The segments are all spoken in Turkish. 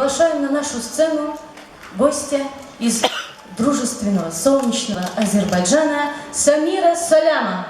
Приглашаем на нашу сцену гостя из дружественного, солнечного Азербайджана Самира Саляма.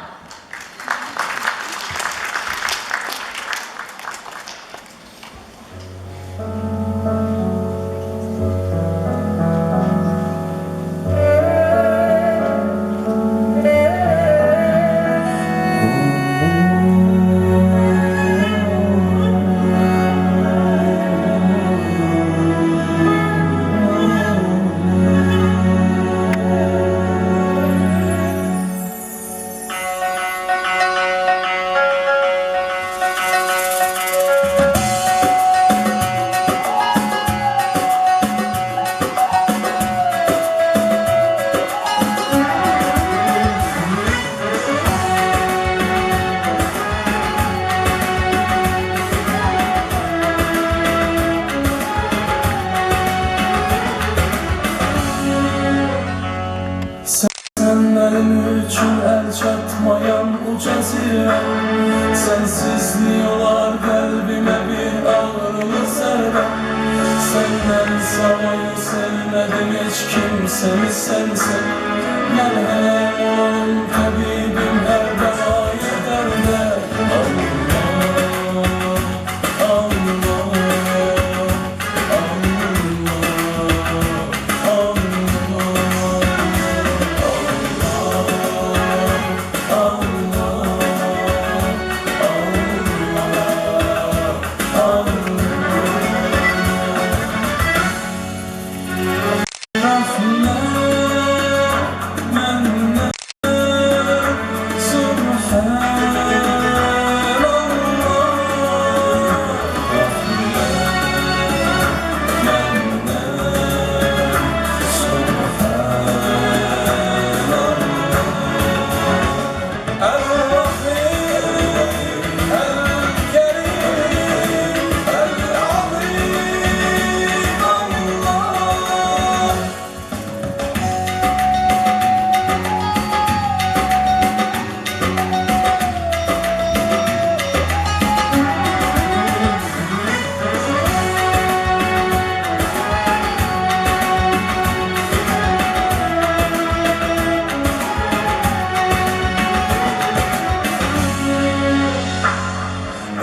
Sen benim için el çatmayan uca zirve, sensizliyorlar kalbime bir ağrılı zerre. Senden savayı sevmedim hiç kimseni sensin. Merhem ol tabibim her belayı derde.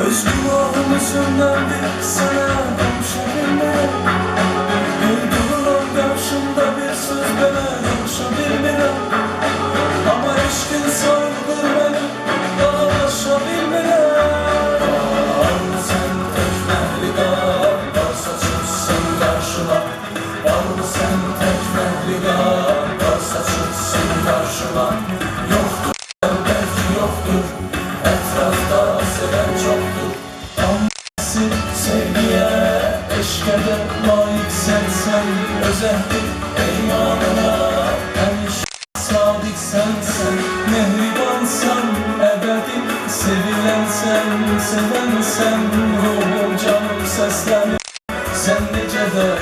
Öz kulağım yüzünden bir sana konuşabilmem. Duyduğum karşımda bir söz bana konuşabilmem. Ama eşkin sarılır beni dolaşabilmem. Var sen tek mehligar, varsa çıksın karşıma. Var sen tek mehligar, varsa çıksın karşıma. Yoktur belki yoktur, etrafta seven çoktur. Sevgiye, eşke de layık sensen. Özeldir eymanına, en sadık sensen. Mehribansan, ebedin sevilensen. Sevensen, ruhum canım seslenir. Sen necede